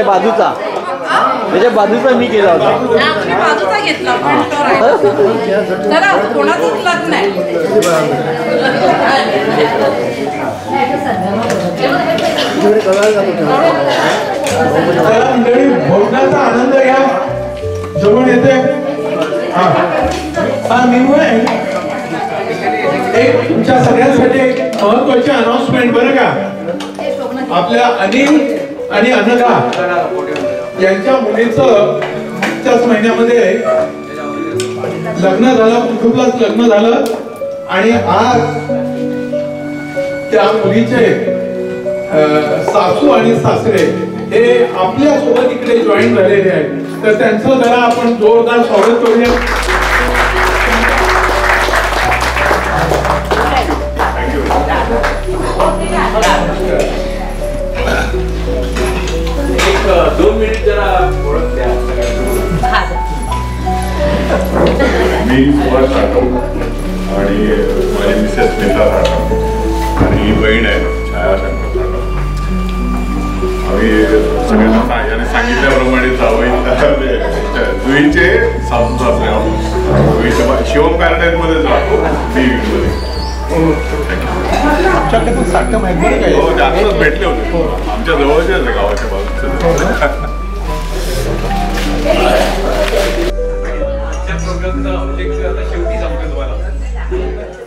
त्याच्या बाजूचा मी केला होता. बाजूचा घेतला चला कोणाचंच लग्न आहे. भोजनाचा आनंद घ्या. जवळ येते एक तुमच्या सगळ्यांसाठी एक महत्वाची अनाउन्समेंट बरं का. आपल्या अनिल आणि अनघा यांच्या मुलीचं त्याच महिन्यामध्ये लग्न झालं, कुटुंबात लग्न झालं आणि आज त्या मुलीचे सासू आणि सासरे हे आपल्या सोबत इकडे जॉईन झालेले आहेत. तर त्यांचं जरा आपण जोरदार स्वागत करूया. एक 2 मिनिट जरा ओळख द्या. मी सुभाष राठोड आणि माझी मिसेस स्मिता राठोड आणि ही बहीण आहे छाया शंकर राठोड. आम्ही सगळ्यांना याने सांगितल्याप्रमाणे जुईचे सासू सासरे आहोत. शिवम गार्डनमध्येच राहतो मध्ये. आमच्याकडे पण साठं माहिती काय हो जास्तच भेटले होते. आमच्या जवळच्याच आहे गावाच्या बाजूचे. शेवटी सांगतो तुम्हाला.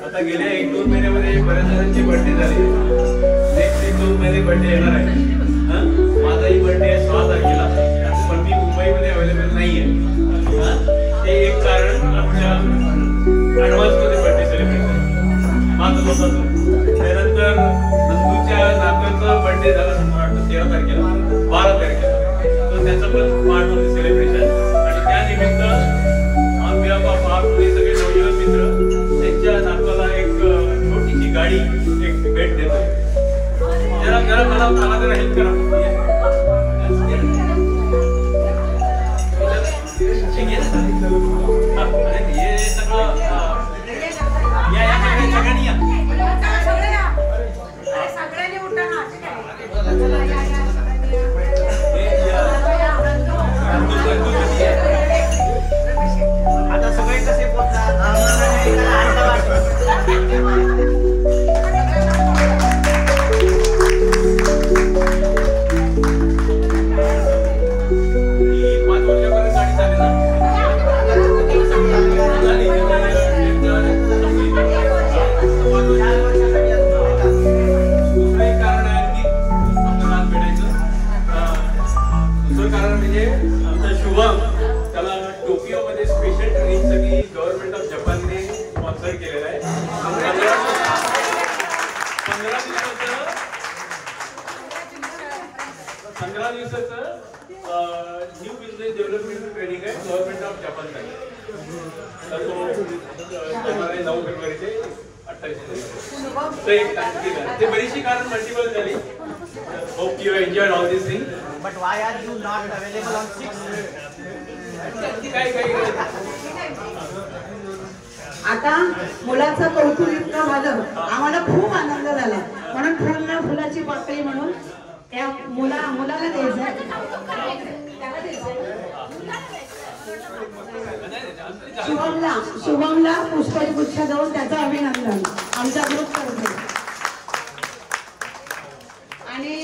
आता गेल्या 1-2 महिन्यामध्ये बऱ्याच जणांचे बर्थडे झाले. नेक्स्ट 1-2 महिने बर्थडे येणार आहे. माझाही बर्थडे आहे 6 तारखेला. पण मी मुंबईमध्ये अवेलेबल नाहीये. ते एक कारण आमच्या ॲडव्हान्समध्ये बर्थडे सेलिब्रेशन माझं स्वतःचं. त्यानंतर नंदूच्या नातवाचा बर्थडे झाला 13 तारखेला 12 तारखेला, तर त्याचं पण पार्ट होते सेलिब्रेशन. आणि त्यानिमित्त आम्ही आपले सगळे नवयुवक मित्र त्यांच्या नातवाला एक छोटीशी गाडी एक भेट देतो. जरा मला जरा हेल्प करा. हे सगळं सगळ्यांनी उठा ना. आता सगळे कसे गव्हर्नमेंट ऑफ जपानने स्पॉन्सर केलेला आहे. 15 दिवसाचं न्यू बिझनेस डेव्हलपमेंट ट्रेनिंग आहे गव्हर्नमेंट ऑफ जपानसाठी. तर तो 9 फेब्रुवारी ते 28 ते एक तारखेला. ते बरीचशी कारण मल्टिपल झाली. Hope you enjoyed all this thing. But why are you not available on 6? आता मुलाचं कौतुक इतकं झालं, आम्हाला खूप आनंद झाला. म्हणून फुल ना फुलाची पाकळी म्हणून त्या मुलाला द्यायचं. शुभमला पुष्पगुच्छ देऊन त्याचं अभिनंदन आमच्या ग्रुप करतो. आणि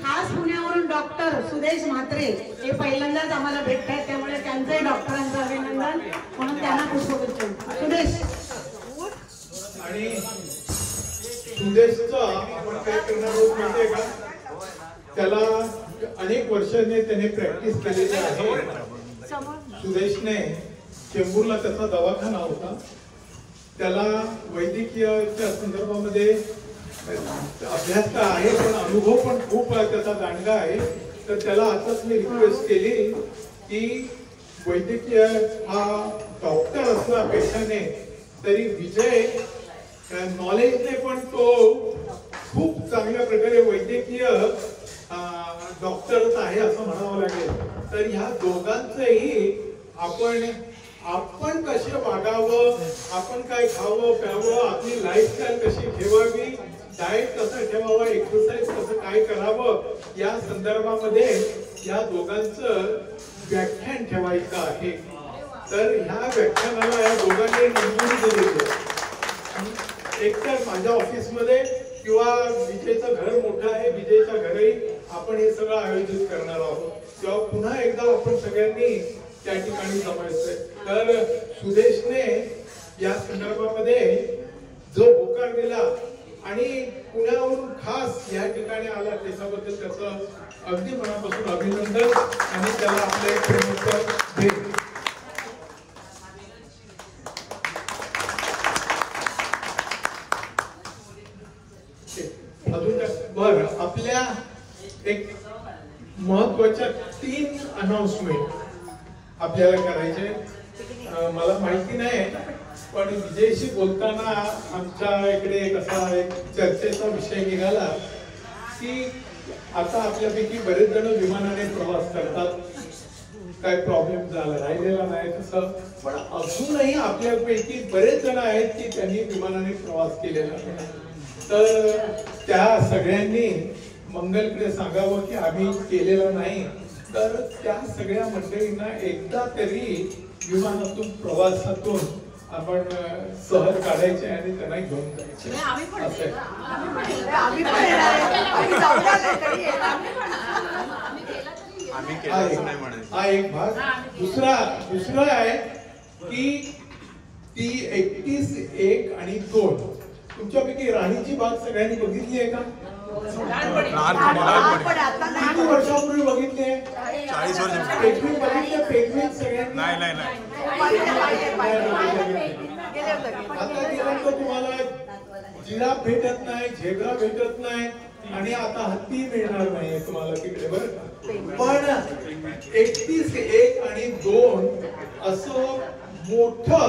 खास पुण्यावरून डॉक्टर सुदेश म्हात्रे हे पहिल्यांदाच आम्हाला भेटतात, त्यामुळे त्यांचंही डॉक्टरांचं अभिनंदन म्हणून त्यांना पुष्पगुच्छ. सुदेश आणि सुदेशचा आपण काय करणार आहोत माहिती आहे का? त्याला अनेक वर्षांनी त्याने प्रॅक्टिस केलेली आहे. सुदेशने चेंबूरला त्याचा दवाखाना होता. त्याला वैद्यकीयच्या संदर्भामध्ये अभ्यास तर आहे, पण अनुभव पण खूप त्याचा दांडगा आहे. तर त्याला आताच मी रिक्वेस्ट केली की वैद्यकीय हा डॉक्टर असला पेशाने तरी विजय नॉलेजने पण तो खूप चांगल्या प्रकारे वैद्यकीय डॉक्टरच आहे असं म्हणावं लागेल. तर ह्या दोघांचंही आपण कसे वागावं, आपण काय खावं प्यावं, आपली लाईफस्टाईल कशी ठेवावी, डाएट कसं ठेवावं, एक्सरसाइज कसं काय करावं, या संदर्भामध्ये या दोघांचं व्याख्यान ठेवायचं आहे. तर ह्या व्याख्यानाला या दोघांनी मंजुरी दिलेली आहे. एकतर माझ्या ऑफिसमध्ये किंवा विजयचं घर मोठं आहे, विजयच्या घरी आपण हे सगळं आयोजित करणार आहोत. तेव्हा पुन्हा एकदा आपण सगळ्यांनी त्या ठिकाणी जमायचंय. तर सुदेशने या संदर्भामध्ये जो होकार दिला आणि पुण्यावरून खास या ठिकाणी आला त्याच्याबद्दल त्याचं अगदी मनापासून अभिनंदन आणि त्याला आपलं एक प्रेमोत्तर भेट. अजून बर आपल्या एक महत्वाच्या 3 अनाउन्समेंट आपल्याला करायचे. मला माहिती नाही पण विजयशी बोलताना आमच्या इकडे कसा एक चर्चेचा विषय निघाला की आता आपल्यापैकी बरेच जण विमानाने प्रवास करतात, काय प्रॉब्लेम झाला राहिलेला नाही तसं. पण अजूनही आपल्यापैकी बरेच जण आहेत की त्यांनी विमानाने प्रवास केलेला नाही. तर त्या सगळ्यांनी मंगलकडे सांगावं की आम्ही केलेलं नाही. तर त्या सगळ्या मंडळींना एकदा तरी विमानातून प्रवासातून आपण सहल काढायचे आणि त्यांना घेऊन जायचे. हा एक भाग. दुसरा आहे की ती 31, 1 आणि 2 तुमच्यापैकी राणीची बाग सगळ्यांनी बघितली आहे का? किती वर्षापूर्वी बघितली आहे? 40 वर्ष. पेगवीन बघितली? पेगवीन सगळ्यांनी नाही आता गेल्यानंतर तुम्हाला जिराफ भेटत नाही, झेब्रा भेटत नाही आणि आता हत्ती मिळणार नाही तुम्हाला तिकडे, बरं का? पण 31 आणि 2 असं मोठं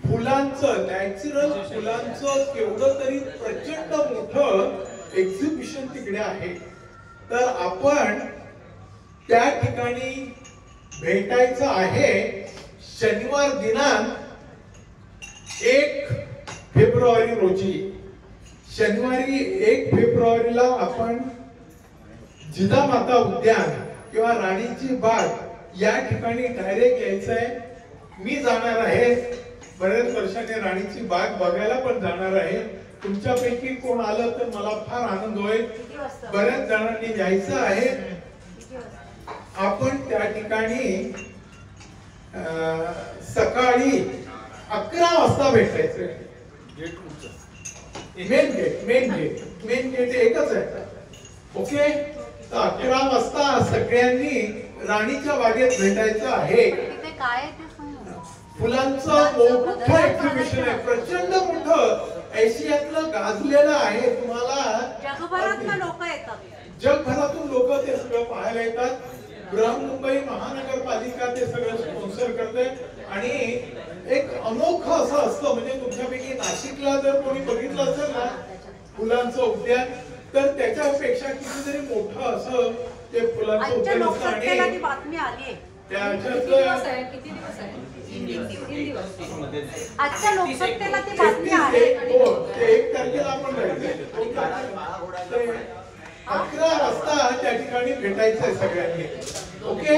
फुलांचं, नॅचरल फुलांचं केवढं तरी प्रचंड मोठं एक्झिबिशन तिकडे आहे. तर आपण त्या ठिकाणी भेटायचं आहे शनिवार दिनांक 1 फेब्रुवारी रोजी. शनिवारी 1 फेब्रुवारीला आपण जिजामाता उद्यान किंवा राणीची बाग या ठिकाणी डायरेक्ट यायचंय. मी जाणार आहे, बऱ्याच वर्षाने राणीची बाग बघायला पण जाणार आहे. तुमच्यापैकी कोण आलं तर मला फार आनंद होईल. बऱ्याच जणांनी यायचं आहे. आपण त्या ठिकाणी सकाळी 11 वाजता भेटायचं. मेन गेट एकच आहे. ओके, तर 11 वाजता सगळ्यांनी राणीच्या बागेत भेटायचं आहे. फुलांचं मोठं एक्झिबिशन आहे, प्रचंड मोठं, एशियातलं गाजलेलं आहे. तुम्हाला जगभरातून लोक येतात, जगभरातून लोक ते सगळं पाहायला येतात. बृहन्मुंबई महानगरपालिका ते सगळं स्पॉन्सर करते आणि एक अनोखं असं असतं. म्हणजे तुमच्यापैकी नाशिकला जर कोणी बघितलं असेल ना फुलांचं उद्यान, तर त्याच्यापेक्षा कितीतरी मोठं असं ते फुलांचं उद्यान असतं. आणि बातमी आली त्याच्यात किती दिवस आहे? 3 दिवस. आजच्या लोकसत्तेला ती बातमी आहे. 1 तारखेला आपण जायचंय. 11 वाजता त्या ठिकाणी भेटायचंय सगळ्यांनी. ओके,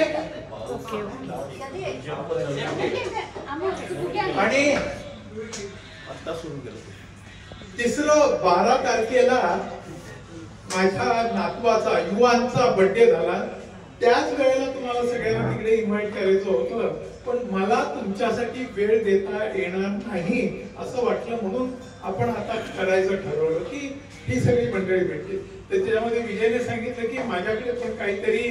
आणि तिसरं 12 तारखेला माझ्या नातवाचा युवांचा बर्थडे झाला. त्याच वेळेला तुम्हाला सगळ्यांना तिकडे इन्व्हाइट करायचं होतं, पण मला तुमच्यासाठी वेळ देता येणार नाही असं वाटलं, म्हणून आपण आता करायचं ठरवलं की ही सगळी मंडळी भेटते. तर त्याच्यामध्ये विजयने सांगितलं की माझ्याकडे पण काहीतरी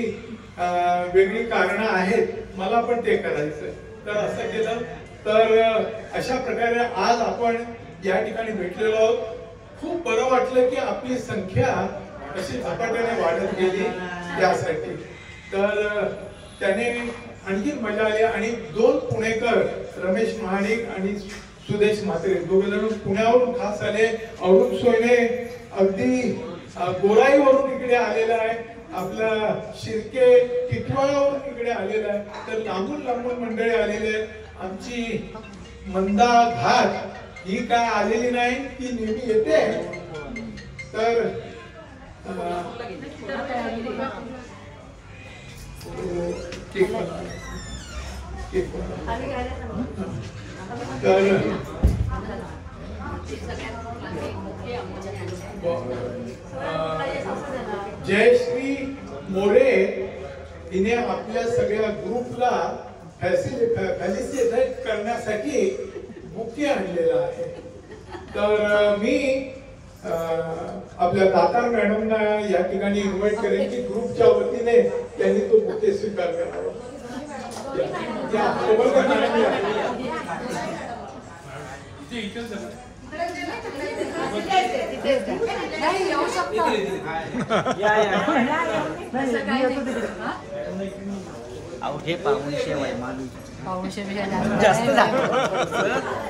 वेगळी कारणं आहेत, मला पण ते करायचं. तर असं केलं. तर अशा प्रकारे आज आपण या ठिकाणी भेटलेलो आहोत. खूप बरं वाटलं की आपली संख्या अशी झपाट्याने वाढत गेली त्यासाठी. तर त्याने आणखी मजा आली. आणि 2 पुणेकर, रमेश महाडिक आणि सुदेश म्हात्रे, दोघेजण पुण्यावरून खास आले. अरुण सोयने अगदी गोराईवरून इकडे आलेला आहे. आपला शिर्के टिटवाळावरून इकडे आलेला आहे. तर लांबून लांबून मंडळी आलेले आहेत. आमची मंदा घाट ही काय आलेली नाही, ती नेहमी येते. तर जयश्री मोरे हिने आपल्या सगळ्या ग्रुपला फॅसिलिटेट करण्यासाठी बुके आणलेला आहे. तर मी आपल्या दातार मॅडमना या ठिकाणी इन्व्हाइट करेन की ग्रुपच्या वतीने त्यांनी तो बुके स्वीकार करावा. अवघे 500 वैमान 500 पेक्षा जास्त झालं.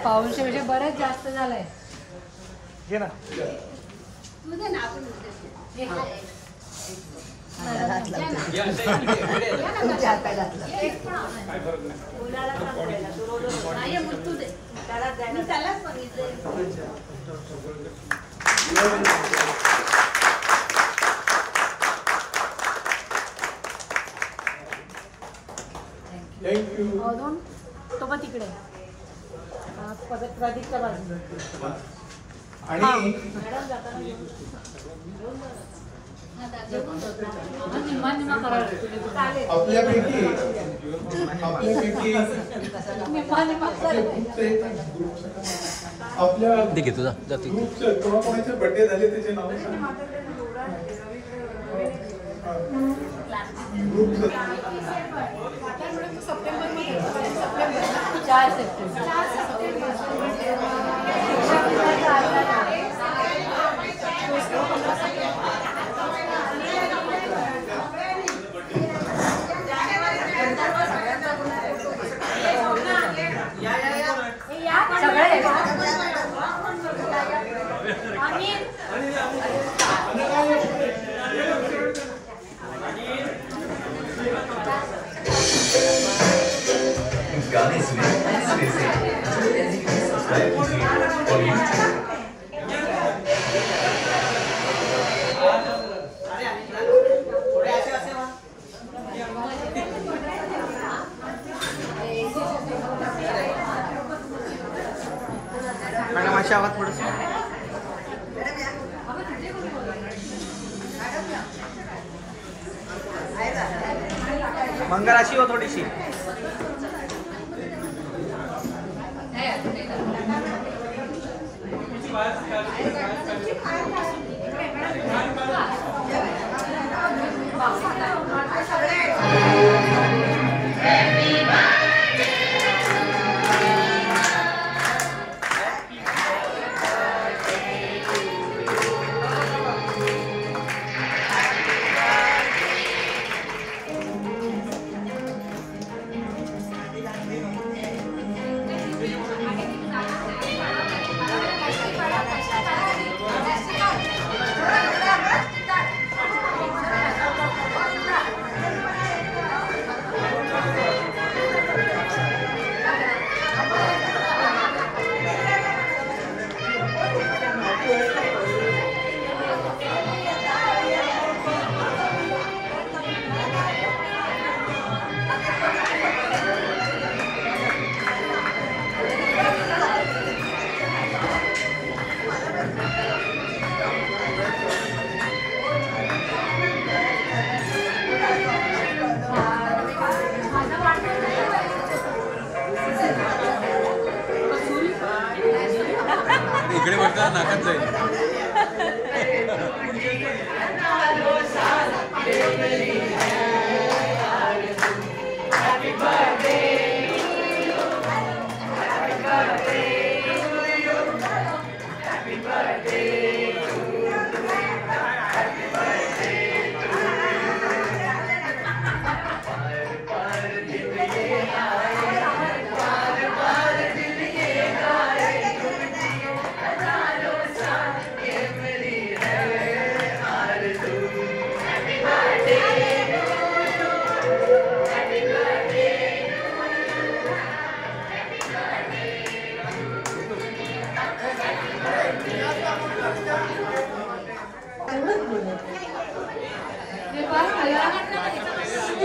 500 पेक्षा बरंच जास्त झालंय. घे ना. थँक्यू. अजून तो पण तिकडे प्रदीपच्या बाजूला. आणि आपल्यापैकी आपल्या ग्रुपचे कोणाकोणाचे बर्थडे झाले त्याचे नाव सांग. ग्रुपचं 4 सप्टेंबर. गाने सुने सब्सक्राइब कीजिए और यूट्यूब मॅडम अशा आवाज थोडस मंगलाशी हो थोडीशी. इकडे वरता नाकात जाईल.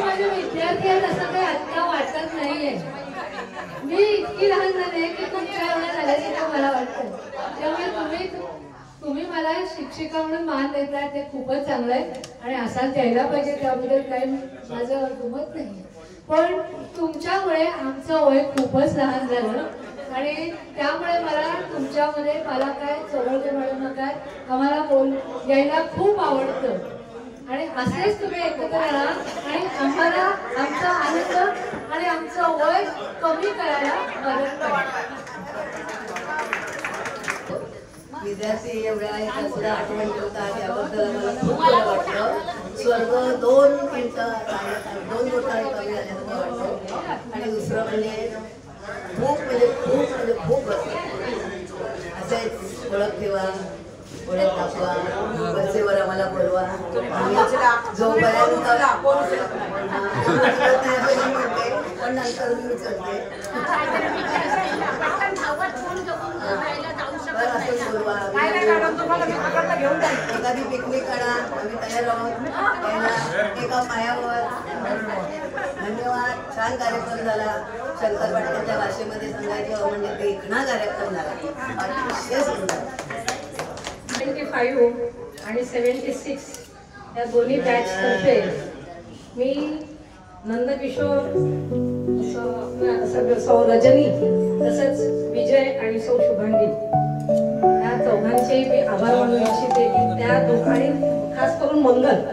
माझे विद्यार्थी आहेत असं काही आत्ता वाटत नाहीये. मी इतकी लहान झाले की तुमच्या एवढ्या झाल्यासारखं मला वाटतं. त्यामुळे तुम्ही मला शिक्षिका म्हणून मान देताय ते खूपच चांगलं आहे आणि असाच द्यायला पाहिजे. त्याबद्दल काही माझं दुमत नाही. पण तुमच्यामुळे आमचं वय खूपच लहान झालं आणि त्यामुळे मला तुमच्यामध्ये मला काय चवळते मॅडम काय आम्हाला यायला खूप आवडतं आणि असेच तुम्ही एकत्र राहा आणि आम्हाला आमचा आनंद आणि आमचं वय कमी करायला मदत करा. विद्यार्थी एवढ्या एका सुद्धा आठवण ठेवतात याबद्दल मला खूप बरं वाटतं. स्वर्ग 2 मिनिटं 2 बोटाने कमी झाल्याचं वाटतं. आणि दुसरं म्हणजे खूप असेच ओळख ठेवा, ओळख दाखवा, बसेवर आम्हाला बोलवा. जोपर्यंत पण नंतर मी चलते एखादी पिकनिक काढा, आम्ही तयार आहोत एका पायावर. धन्यवाद. छान कार्यक्रम झाला. शंकर पाटलाच्या भाषेमध्ये सांगायचं म्हणजे देखणा कार्यक्रम झाला. अतिशय सुंदर. 75 आणि 76 या दोन्ही बॅच तर्फे मी नंदकिशोर सौ रजनी तसंच विजय आणि सौ शुभांगी या चौघांचे मी आभार मानू इच्छिते की त्या दोघांनी खास करून मंगलच्या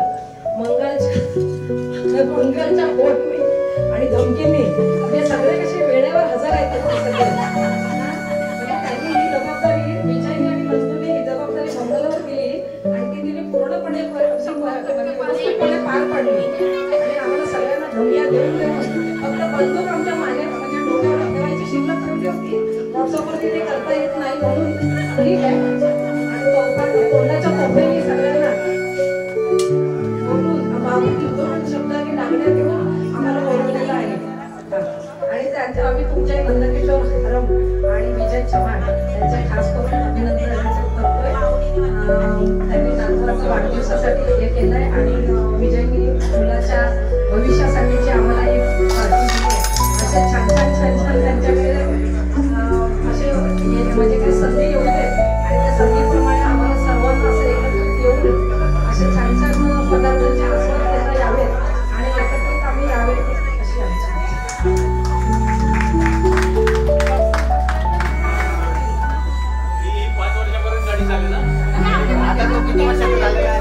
पोटने आणि धमकीने हे सगळे कसे वेळेवर हजर आहेत ते सगळे. म्हणजे त्यांनी ही जबाबदारी विजयने आणि नंदूने ही जबाबदारी मंगलावर दिली आणि ती तिने पूर्णपणे व्यवस्थितपणे पार पाडली आणि आम्हाला सगळ्यांना धमक्या देऊन फक्त बंदूक आमच्या मागे म्हणजे डोक्यावर ठेवायची शिल्लक ठेवली होती. व्हॉट्सअपवरती ते करता येत नाही म्हणून ठीक आहे. आणि तोंडाच्या तोफेही सगळ्यांना बोलून शब्दाने लागण्यात येऊन आम्हाला बोलवलेलं आहे. आणि त्यांच्या आम्ही तुमच्या नंदकिशोर हरम आणि विजय चव्हाण यांचे खास करून अभिनंदन करतोय. त्यांनी नातवाच्या वाढदिवसासाठी हे केलंय आणि विजयनी मुलाच्या भविष्यासाठी जे आम्हाला एक पार्टी दिली आहे असे छान त्यांच्याकडे असे म्हणजे काही संधी येऊ दे आणि त्या संधीप्रमाणे आम्हाला सर्वांना असं एकत्रित येऊन असे छान पदार्थांचे आस्वाद घेता यावेत आणि एकत्रित आम्ही यावे अशी आमची. आता तो किती वर्षाचा झाला?